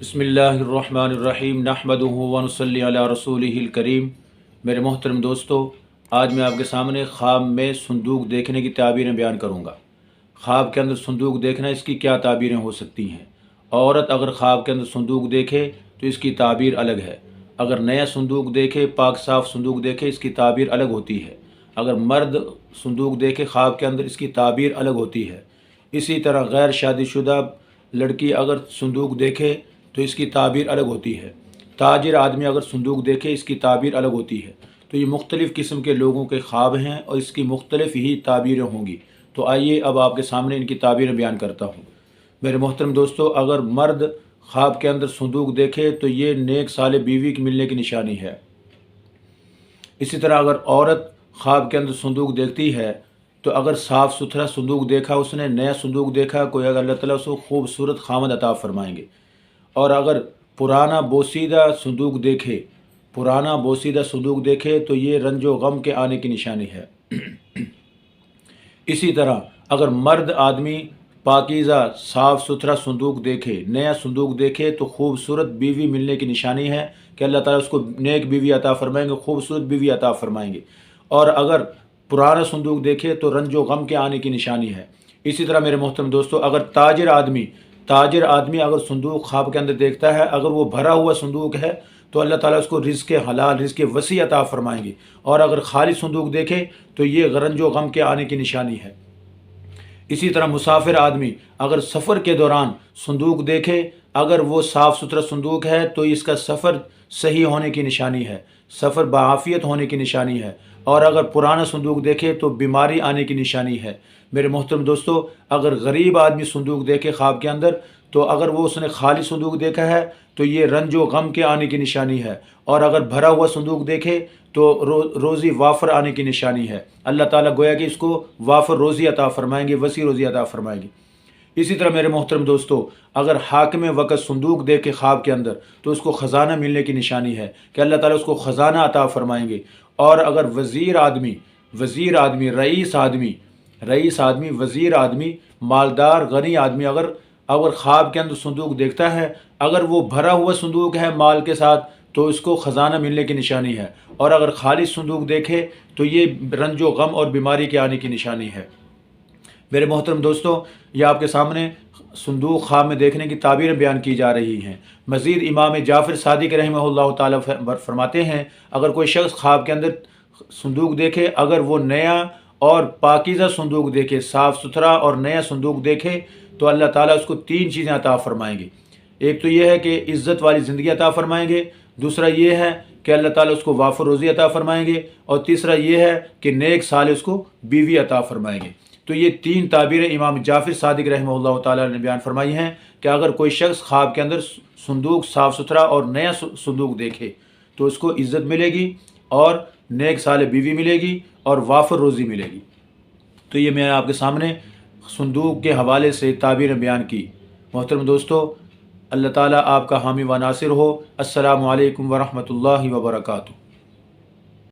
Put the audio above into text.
बिस्मिल्लाहिर्रहमानिर्रहीम नहमदुहु व नुसल्ली अला रसूलिहिल करीम। मेरे मोहतरम दोस्तों, आज मैं आपके सामने ख्वाब में संदूक देखने की ताबीरें बयान करूँगा। ख्वाब के अंदर संदूक देखना, इसकी क्या ताबीरें हो सकती हैं। औरत अगर ख्वाब के अंदर संदूक देखे तो इसकी ताबीर अलग है। अगर नया संदूक देखे, पाक साफ़ संदूक देखे, इसकी ताबीर अलग होती है। अगर मर्द संदूक देखे ख्वाब के अंदर, इसकी ताबीर अलग होती है। इसी तरह गैर शादीशुदा लड़की अगर संदूक देखे तो इसकी ताबीर अलग होती है। ताजिर आदमी अगर संदूक देखे, इसकी ताबीर अलग होती है। तो ये मुख्तलिफ़ किस्म के लोगों के ख्वाब हैं और इसकी मुख्तलिफ़ ही ताबीरें होंगी। तो आइए अब आपके सामने इनकी ताबीरें बयान करता हूँ। मेरे मोहतरम दोस्तों, अगर मर्द ख्वाब के अंदर संदूक देखे तो ये नेक साले बीवी की मिलने की निशानी है। इसी तरह अगर औरत ख्वाब के अंदर संदूक देखती है तो अगर साफ़ सुथरा संदूक देखा, उसने नया संदूक देखा, कोई अगर अल्लाह ताला उसको खूबसूरत खामद अता फरमाएंगे। और अगर पुराना बोसीदा संदूक देखे, पुराना बोसीदा संदूक देखे तो ये रंजो गम के आने की निशानी है। इसी तरह अगर मर्द आदमी पाकीज़ा साफ़ सुथरा संदूक देखे, नया संदूक देखे, तो खूबसूरत बीवी मिलने की निशानी है कि अल्लाह ताला उसको नेक बीवी अता फरमाएंगे, खूबसूरत बीवी अता फरमाएंगे। और अगर पुराना संदूक देखे तो रंजो गम के आने की निशानी है। इसी तरह मेरे मोहतरम दोस्तों, अगर ताजिर आदमी अगर संदूक ख्वाब के अंदर देखता है, अगर वो भरा हुआ संदूक है तो अल्लाह ताला उसको रिज़्क़ हलाल, रिज़्क़ वसी अता फरमाएंगे। और अगर खाली संदूक देखे तो ये रंजो गम के आने की निशानी है। इसी तरह मुसाफिर आदमी अगर सफ़र के दौरान संदूक देखे, अगर वो साफ़ सुथरा संदूक है तो इसका सफ़र सही होने की निशानी है, सफ़र बाआफियत होने की निशानी है। और अगर पुराना संदूक देखे तो बीमारी आने की निशानी है। मेरे मोहतरम दोस्तों, अगर गरीब आदमी संदूक देखे ख्वाब के अंदर, तो अगर वो उसने खाली संदूक देखा है तो ये रंजो गम के आने की निशानी है। और अगर भरा हुआ संदूक देखे तो रोज़ी वाफर आने की निशानी है। अल्लाह ताला गोया कि इसको वाफर रोज़ी अता फरमाएंगे, वसी रोज़ी अता फरमाएंगे। इसी तरह मेरे मोहतरम दोस्तों, अगर हाकिम वक़्त संदूक देखे ख्वाब के अंदर तो उसको ख़जाना मिलने की निशानी है कि अल्लाह ताला उसको ख़जाना अता फरमाएंगे। और अगर वज़ीर आदमी, रईस आदमी, वज़ीर आदमी, मालदार गनी आदमी अगर ख्वाब के अंदर संदूक देखता है, अगर वो भरा हुआ संदूक है माल के साथ, तो इसको ख़जाना मिलने की निशानी है। और अगर खाली संदूक देखे तो ये रंजो गम और बीमारी के आने की निशानी है। मेरे मोहतरम दोस्तों, ये आपके सामने संदूक ख्वाब में देखने की ताबीरें बयान की जा रही हैं। मज़ीद इमाम जाफ़र सादिक रहमहुल्लाह ताला फरमाते हैं, अगर कोई शख्स ख्वाब के अंदर संदूक देखे, अगर वो नया और पाकीज़ा संदूक देखे, साफ़ सुथरा और नया संदूक देखे, तो अल्लाह ताला उसको 3 चीज़ें अता फरमाएंगे। एक तो ये है कि इज़्ज़त वाली ज़िंदगी अता फरमाएंगे, दूसरा ये है कि अल्लाह ताला उसको वाफ़र रोज़ी अता फरमाएंगे, और तीसरा ये है कि नेक साले उसको बीवी अता फरमाएंगे। तो ये 3 ताबीरें इमाम जाफ़र सादिक रहमहुल्लाह ताला ने बयान फरमाई हैं कि अगर कोई शख्स ख्वाब के अंदर संदूक साफ़ सुथरा और नया संदूक देखे तो उसको इज़्ज़त मिलेगी और नेक साले बीवी मिलेगी और वाफर रोज़ी मिलेगी। तो ये मैंने आपके सामने संदूक के हवाले से ताबीरें बयान की। मोहतरम दोस्तों, अल्लाह ताला आपका हामी व नासिर हो। अस्सलामु अलैकुम व रहमतुल्लाहि व बरकातुहू।